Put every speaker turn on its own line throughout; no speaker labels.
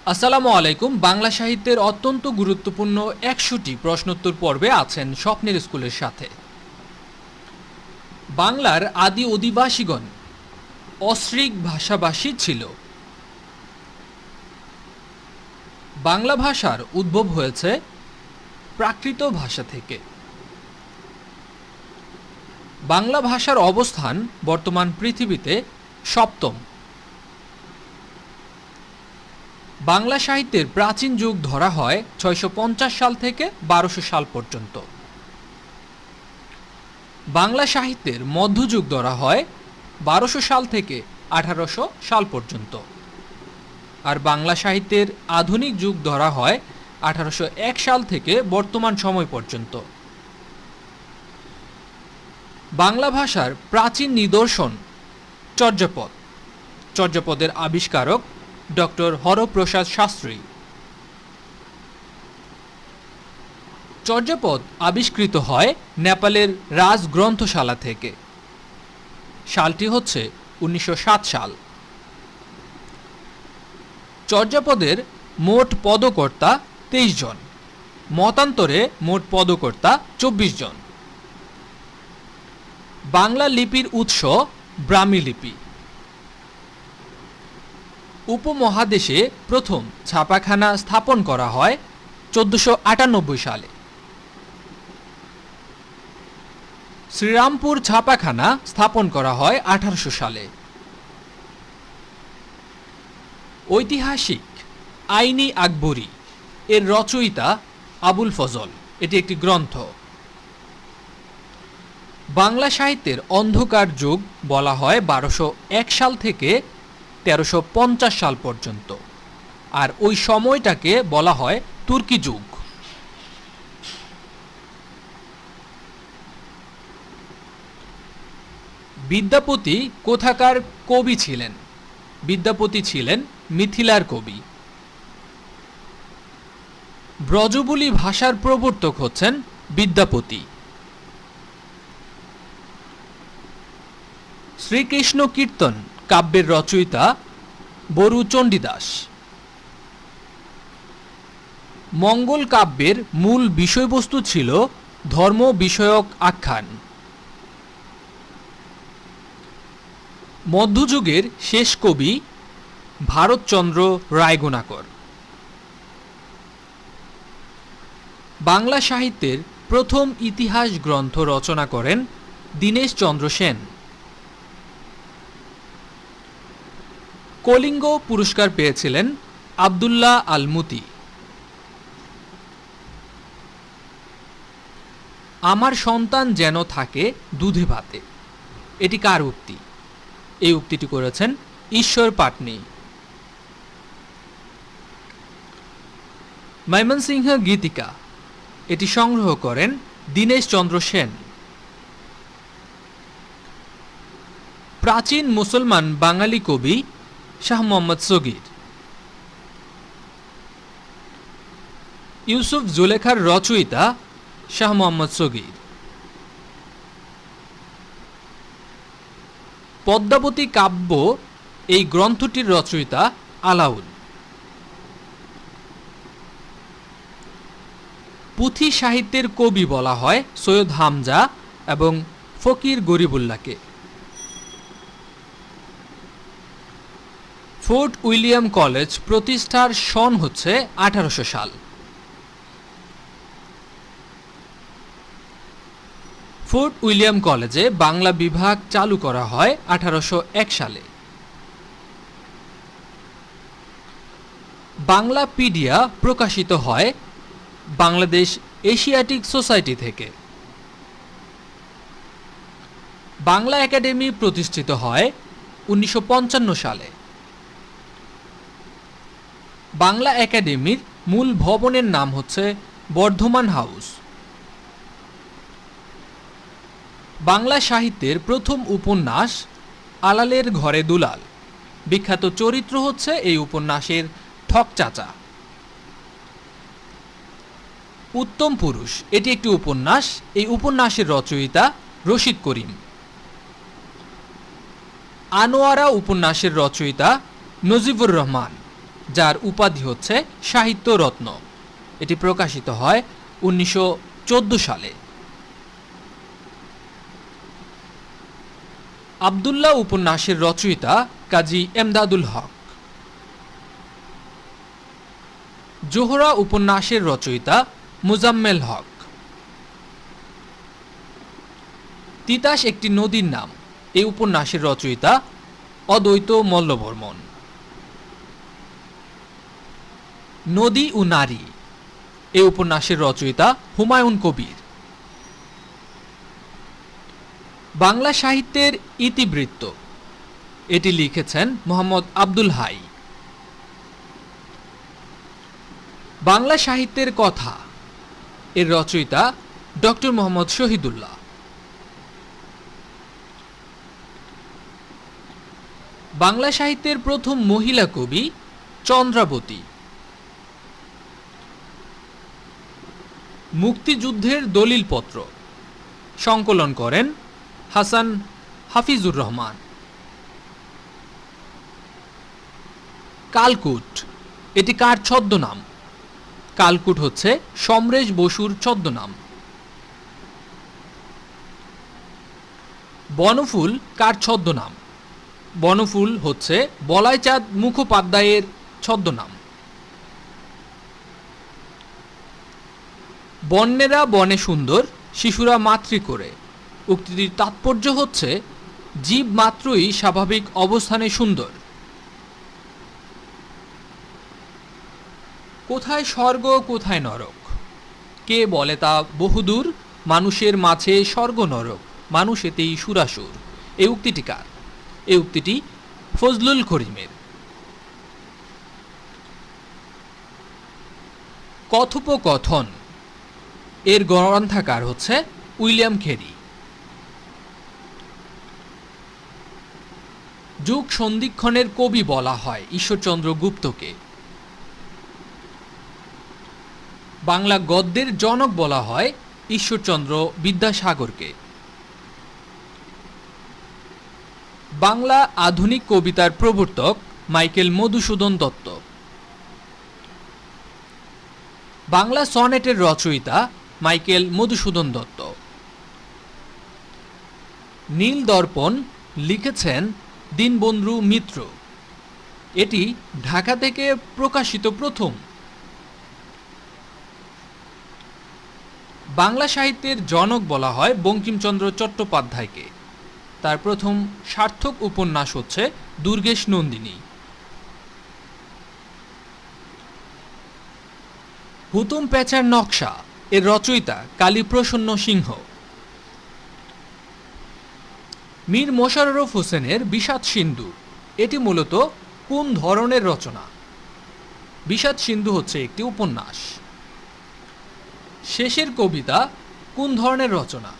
আসসালামু আলাইকুম। বাংলা সাহিত্যের অত্যন্ত গুরুত্বপূর্ণ ১০০টি প্রশ্নোত্তর পর্বে আছেন স্বপ্নের স্কুলের সাথে। বাংলার আদি অধিবাসীগণ অস্ট্রিক ভাষাভাষী ছিল। বাংলা ভাষার উদ্ভব হয়েছে প্রাকৃত ভাষা থেকে। বাংলা ভাষার অবস্থান বর্তমান পৃথিবীতে সপ্তম। বাংলা সাহিত্যের প্রাচীন যুগ ধরা হয় ৬৫০ সাল থেকে ১২০০ সাল পর্যন্ত। বাংলা সাহিত্যের মধ্যযুগ ধরা হয় ১২০০ সাল থেকে ১৮০০ সাল পর্যন্ত। আর বাংলা সাহিত্যের আধুনিক যুগ ধরা হয় ১৮০১ সাল থেকে বর্তমান সময় পর্যন্ত। বাংলা ভাষার প্রাচীন নিদর্শন চর্যাপদ। চর্যাপদের আবিষ্কারক ডক্টর হরপ্রসাদ শাস্ত্রী। চর্যাপদ আবিষ্কৃত হয় নেপালের রাজগ্রন্থশালা থেকে। সালটি হচ্ছে ১৯০৭ সাল। চর্যাপদের মোট পদকর্তা ২৩ জন, মতান্তরে মোট পদকর্তা ২৪ জন। বাংলা লিপির উৎস ব্রাহ্মী লিপি। উপমহাদেশে প্রথম ছাপাখানা স্থাপন করা হয় ১৪৯৮ সালে। শ্রীরামপুর ছাপাখানা স্থাপন করা হয় ১৮০০ সালে। ঐতিহাসিক আইনি আকবরী এর রচয়িতা আবুল ফজল। এটি একটি গ্রন্থ। বাংলা সাহিত্যের অন্ধকার যুগ বলা হয় ১২০১ সাল থেকে ১৩৫০ সাল পর্যন্ত, আর ওই সময়টাকে বলা হয় তুর্কি যুগ। বিদ্যাপতি কোথাকার কবি ছিলেন? বিদ্যাপতি ছিলেন মিথিলার কবি। ব্রজবুলি ভাষার প্রবর্তক হচ্ছেন বিদ্যাপতি। শ্রীকৃষ্ণ কীর্তন কাব্যের রচয়িতা বরু চণ্ডীদাস। মঙ্গল কাব্যের মূল বিষয়বস্তু ছিল ধর্ম বিষয়ক আখ্যান। মধ্যযুগের শেষ কবি ভারতচন্দ্র রায়গুণাকর। বাংলা সাহিত্যের প্রথম ইতিহাস গ্রন্থ রচনা করেন দীনেশচন্দ্র সেন। কলিঙ্গ পুরস্কার পেয়েছিলেন আবদুল্লাহ আল-মুতি। আমার সন্তান যেন থাকে দুধে ভাতে, এটি কার উক্তি? এই উক্তিটি করেছেন ঈশ্বর পাটনি। ময়মনসিংহ গীতিকা, এটি সংগ্রহ করেন দীনেশচন্দ্র সেন। প্রাচীন মুসলমান বাঙালি কবি শাহ মোহাম্মদ সগীর। ইউসুফ জুলেখার রচয়িতা শাহ মোহাম্মদ সগীর। পদ্মাবতী কাব্য এই গ্রন্থটির রচয়িতা আলাউল। পুঁথি সাহিত্যের কবি বলা হয় সৈয়দ হামজা এবং ফকির গরিবুল্লাহকে। ফোর্ট উইলিয়াম কলেজ প্রতিষ্ঠার সন হচ্ছে ১৮০০ সাল। ফোর্ট উইলিয়াম কলেজে বাংলা বিভাগ চালু করা হয় ১৮০১ সালে। বাংলাপিডিয়া প্রকাশিত হয় বাংলাদেশ এশিয়াটিক সোসাইটি থেকে। বাংলা একাডেমি প্রতিষ্ঠিত হয় ১৯৫৫ সালে। বাংলা একাডেমির মূল ভবনের নাম হচ্ছে বর্ধমান হাউস। বাংলা সাহিত্যের প্রথম উপন্যাস আলালের ঘরে দুলাল। বিখ্যাত চরিত্র হচ্ছে এই উপন্যাসের ঠক চাচা। উত্তম পুরুষ, এটি একটি উপন্যাস। এই উপন্যাসের রচয়িতা রশিদ করিম। আনোয়ারা উপন্যাসের রচয়িতা নজিবুর রহমান। যার উপাধি হচ্ছে সাহিত্য রত্ন। এটি প্রকাশিত হয় 1914 সালে। আব্দুল্লাহ উপন্যাসের রচয়িতা কাজী এমদাদুল হক। জোহরা উপন্যাসের রচয়িতা মুজাম্মেল হক। তিতাস একটি নদীর নাম, এই উপন্যাসের রচয়িতা অদ্বৈত মল্লবর্মণ। নদী ও নারী, এই উপন্যাসের রচয়িতা হুমায়ুন কবির। বাংলা সাহিত্যের ইতিবৃত্ত, এটি লিখেছেন মোহাম্মদ আব্দুল হাই। বাংলা সাহিত্যের কথা, এর রচয়িতা ডক্টর মোহাম্মদ শহীদুল্লাহ। বাংলা সাহিত্যের প্রথম মহিলা কবি চন্দ্রাবতী। মুক্তিযুদ্ধের দলিলপত্র সংকলন করেন হাসান হাফিজুর রহমান। কালকুট, এটি কার ছদ্মনাম? কালকুট হচ্ছে সমরেশ বসুর ছদ্মনাম। বনফুল কার ছদ্মনাম? বনফুল হচ্ছে বলাইচাঁদ মুখোপাধ্যায়ের ছদ্মনাম। বন্যেরা বনে সুন্দর, শিশুরা মাতৃ করে, উক্তিটির তাৎপর্য হচ্ছে জীব মাত্রই স্বাভাবিক অবস্থানে সুন্দর। কোথায় স্বর্গ কোথায় নরক, কে বলে তা বহুদূর, মানুষের মাঝে স্বর্গ নরক, মানুষ এতেই সুরাসুর। এই উক্তিটি কার? এই উক্তিটি ফজলুল করিমের। কথোপকথন, এর গ্রন্থাকার হচ্ছে উইলিয়াম খেরি। যুগ সন্ধিক্ষণের কবি বলা হয় ঈশ্বরচন্দ্র গুপ্তকে। বাংলা গদ্যের জনক বলা হয় ঈশ্বরচন্দ্র বিদ্যাসাগরকে। বাংলা আধুনিক কবিতার প্রবর্তক মাইকেল মধুসূদন দত্ত। বাংলা সনেটের রচয়িতা মাইকেল মধুসূদন দত্ত। নীল দর্পণ লিখেছেন দীনবন্ধু মিত্র। এটি ঢাকা থেকে প্রকাশিত প্রথম। বাংলা সাহিত্যের জনক বলা হয় বঙ্কিমচন্দ্র চট্টোপাধ্যায়কে। তার প্রথম সার্থক উপন্যাস হচ্ছে দুর্গেশ নন্দিনী। হুতুম প্যাঁচার নকশা, এর রচয়িতা কালীপ্রসন্ন সিংহ। মীর মোশাররফ হোসেনের বিষাদ সিন্ধু, এটি মূলত কোন ধরনের রচনা? বিষাদ সিন্ধু হচ্ছে একটি উপন্যাস। শেষের কবিতা কোন ধরনের রচনা?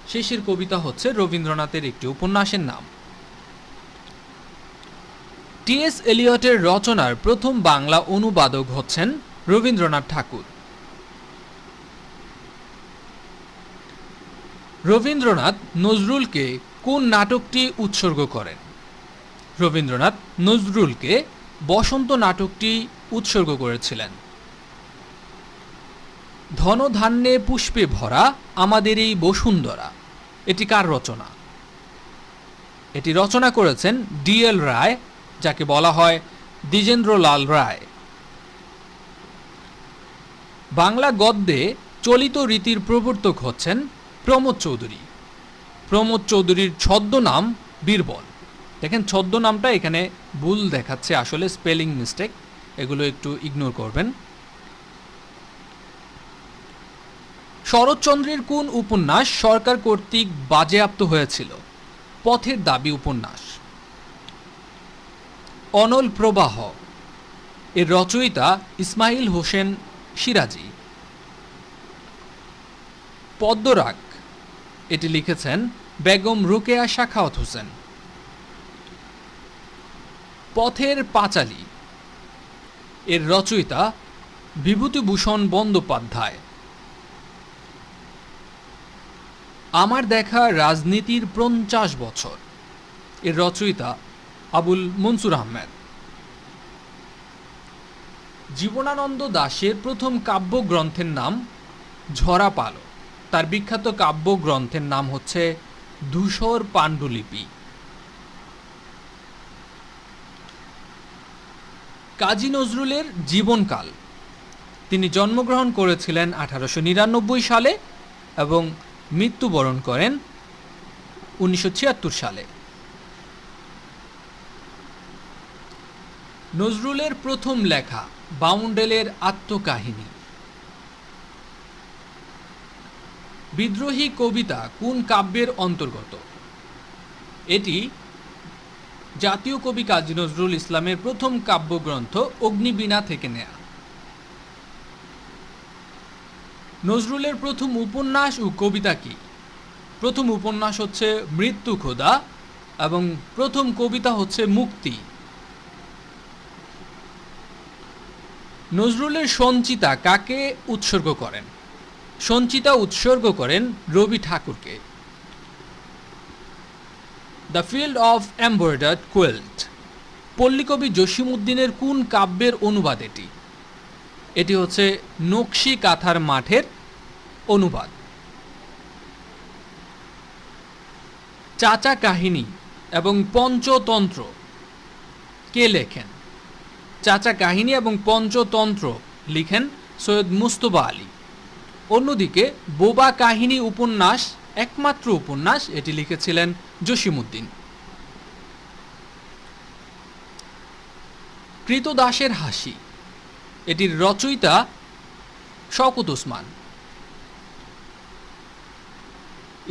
শেষের কবিতা হচ্ছে রবীন্দ্রনাথের একটি উপন্যাসের নাম। টি.এস. এলিয়টের রচনার প্রথম বাংলা অনুবাদক হচ্ছেন রবীন্দ্রনাথ ঠাকুর। রবীন্দ্রনাথ নজরুলকে কোন নাটকটি উৎসর্গ করেন? রবীন্দ্রনাথ নজরুলকে বসন্ত নাটকটি উৎসর্গ করেছিলেন। ধনধান্যে পুষ্পে ভরা আমাদের এই বসুন্ধরা, এটি কার রচনা? এটি রচনা করেছেন ডি.এল. রায়, যাকে বলা হয় দ্বিজেন্দ্রলাল রায়। বাংলা গদ্যে চলিত রীতির প্রবর্তক হচ্ছেন প্রমোদ চৌধুরী। প্রমোদ চৌধুরীর ছদ্মনাম বীরবল। দেখেন ছদ্মনামটা এখানে ভুল দেখাচ্ছে, আসলে স্পেলিং মিস্টেক, এগুলো একটু ইগনোর করবেন। শরৎচন্দ্রের কোন উপন্যাস সরকার কর্তৃক বাজেয়াপ্ত হয়েছিল? পথের দাবি উপন্যাস। অনল প্রবাহ, এর রচয়িতা ইসমাইল হোসেন সিরাজি। পদ্মরাগ, এটি লিখেছেন বেগম রোকেয়া সাখাওয়াত হোসেন। পথের পাঁচালী, এর রচয়িতা বিভূতিভূষণ বন্দ্যোপাধ্যায়। আমার দেখা রাজনীতির 50 বছর, এর রচয়িতা আবুল মনসুর আহমেদ। জীবনানন্দ দাশের প্রথম কাব্যগ্রন্থের নাম ঝরাপাল। তার বিখ্যাত কাব্যগ্রন্থের নাম হচ্ছে ধূসর পাণ্ডুলিপি। কাজী নজরুলের জীবনকাল। তিনি জন্মগ্রহণ করেছিলেন 1899 সালে এবং মৃত্যুবরণ করেন 1976 সালে। নজরুলের প্রথম লেখা বাউন্ডেলের আত্মকাহিনী। বিদ্রোহী কবিতা কোন কাব্যের অন্তর্গত? এটি জাতীয় কবি কাজী নজরুল ইসলামের প্রথম কাব্যগ্রন্থ অগ্নিবীণা থেকে নেয়া। নজরুলের প্রথম উপন্যাস ও কবিতা কি? প্রথম উপন্যাস হচ্ছে মৃত্যু খোদা এবং প্রথম কবিতা হচ্ছে মুক্তি। নজরুলের সঞ্চিতা কাকে উৎসর্গ করেন? সঞ্চিতা উৎসর্গ করেন রবি ঠাকুরকে। The field of embroidered quilt পল্লীকবি জসিমউদ্দিনের কোন কাব্যের অনুবাদ এটি? এটি হচ্ছে নকশি কাঁথার মাঠের অনুবাদ। চাচা কাহিনী এবং পঞ্চতন্ত্র কে লেখেন? চাচা কাহিনী এবং পঞ্চতন্ত্র লিখেন সৈয়দ মুস্তফা আলী। অন্যদিকে বোবা কাহিনী উপন্যাস, একমাত্র উপন্যাস, এটি লিখেছিলেন জসিমউদ্দিন। কৃতদাসের হাসি এটির রচয়িতা শওকত ওসমান।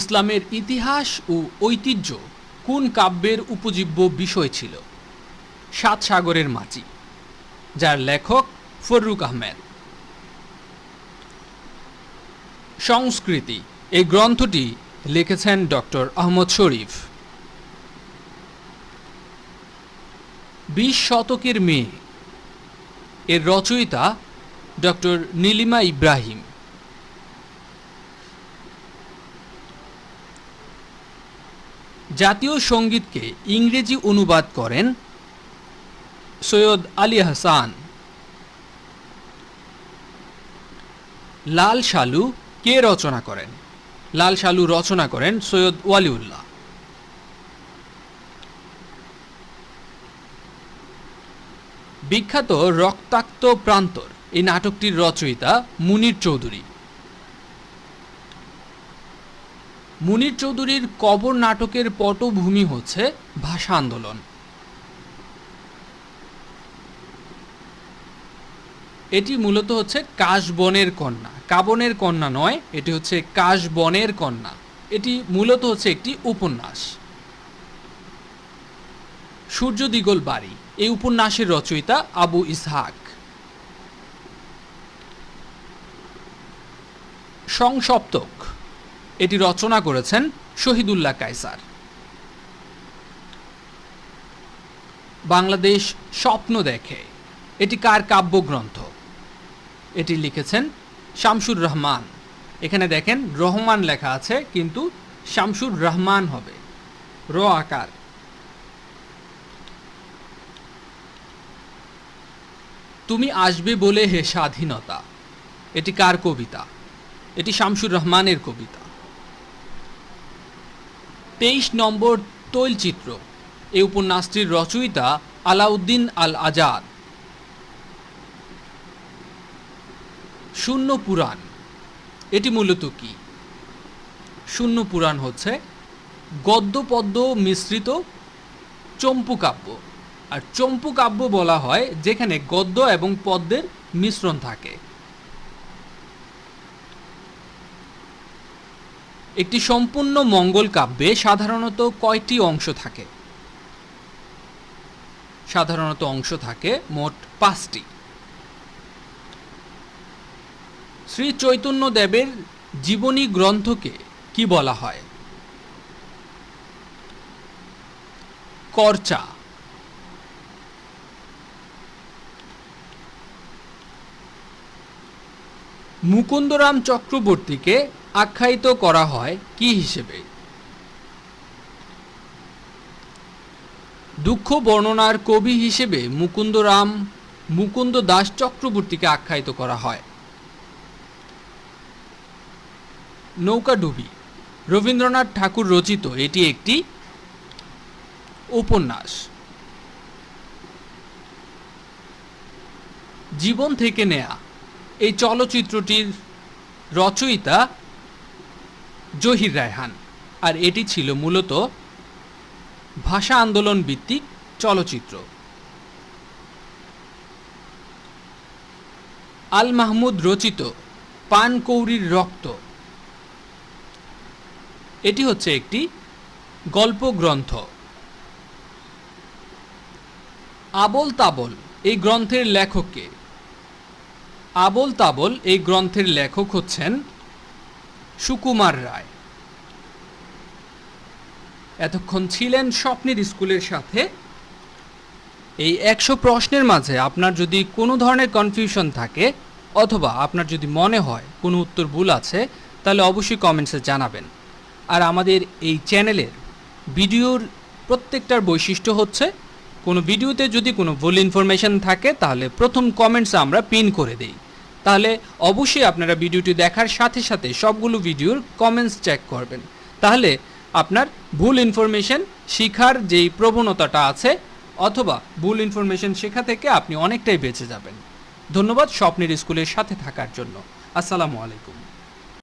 ইসলামের ইতিহাস ও ঐতিহ্য কোন কাব্যের উপজীব্য বিষয় ছিল? সাত সাগরের মাঝি, যার লেখক ফররুখ আহমেদ। সংস্কৃতি এই গ্রন্থটি লিখেছেন ডক্টর আহমদ শরীফ। 20 শতকের মেয়ে এর রচয়িতা ডক্টর নীলিমা ইব্রাহিম। জাতীয় সঙ্গীতকে ইংরেজি অনুবাদ করেন সৈয়দ আলী হাসান। লাল সালু কে রচনা করেন? লাল সালু রচনা করেন সৈয়দ ওয়ালিউল্লাহ। বিখ্যাত রক্তাক্ত প্রান্তর এই নাটকটির রচয়িতা মুনির চৌধুরী। মুনির চৌধুরীর কবর নাটকের পটভূমি হচ্ছে ভাষা আন্দোলন। এটি মূলত হচ্ছে কাশবনের কন্যা, কাবনের কন্যা নয়, এটি হচ্ছে কাশবনের কন্যা। এটি মূলত হচ্ছে একটি উপন্যাস। সূর্য দিগল বাড়ি এই উপন্যাসের রচয়িতা আবু ইসহাক। সংসপ্তক এটি রচনা করেছেন শহীদুল্লাহ কায়সার। বাংলাদেশ স্বপ্ন দেখে এটি কার কাব্যগ্রন্থ? এটি লিখেছেন শামসুর রহমান। এখানে দেখেন রহমান লেখা আছে কিন্তু শামসুর রহমান হবে, র আকার। তুমি আসবে বলে হে স্বাধীনতা এটি কার কবিতা? এটি শামসুর রহমানের কবিতা। 23 নম্বর তৈলচিত্র এই উপন্যাসটির রচয়িতা আলাউদ্দিন আল আজাদ। শূন্য পুরাণ এটি মূলত কি? শূন্য পুরাণ হচ্ছে গদ্য পদ্য মিশ্রিত চম্পু কাব্য। আর চম্পু কাব্য বলা হয় যেখানে গদ্য এবং পদ্যের মিশ্রণ থাকে। একটি সম্পূর্ণ মঙ্গল কাব্যে সাধারণত কয়টি অংশ থাকে? সাধারণত অংশ থাকে মোট 5টি। শ্রী চৈতন্য দেবের জীবনী গ্রন্থকে কি বলা হয়? করচা। মুকুন্দরাম চক্রবর্তীকে আখ্যায়িত করা হয় কি হিসেবে? দুঃখ বর্ণনার কবি হিসেবে মুকুন্দরাম মুকুন্দ দাস চক্রবর্তীকে আখ্যায়িত করা হয়? নৌকাডুবি রবীন্দ্রনাথ ঠাকুর রচিত এটি একটি উপন্যাস। জীবন থেকে নেয়া এই চলচ্চিত্রটির রচয়িতা জহির রায়হান, আর এটি ছিল মূলত ভাষা আন্দোলন ভিত্তিক চলচ্চিত্র। আল মাহমুদ রচিত পানকৌড়ির রক্ত এটি হচ্ছে একটি গল্প গ্রন্থ। আবোল তাবোল এই গ্রন্থের লেখক কে? আবোল তাবোল এই গ্রন্থের লেখক হচ্ছেন সুকুমার রায়। এতক্ষণ ছিলেন স্বপ্নের স্কুলের সাথে। এই 100 প্রশ্নের মাঝে আপনার যদি কোনো ধরনের কনফিউশন থাকে অথবা আপনার যদি মনে হয় কোনো উত্তর ভুল আছে তাহলে অবশ্যই কমেন্টসে জানাবেন। আর আমাদের এই চ্যানেলের ভিডিওর প্রত্যেকটার বৈশিষ্ট্য হচ্ছে কোনো ভিডিওতে যদি কোনো ভুল ইনফরমেশন থাকে তাহলে প্রথম কমেন্টসে আমরা পিন করে দেই। তাহলে অবশ্যই আপনারা ভিডিওটি দেখার সাথে সাথে সবগুলো ভিডিওর কমেন্টস চেক করবেন। তাহলে আপনার ভুল ইনফরমেশন শেখার যেই প্রবণতাটা আছে অথবা ভুল ইনফরমেশন শেখা থেকে আপনি অনেকটাই বেঁচে যাবেন। ধন্যবাদ স্বপ্নের স্কুলের সাথে থাকার জন্য। আসসালামু আলাইকুম।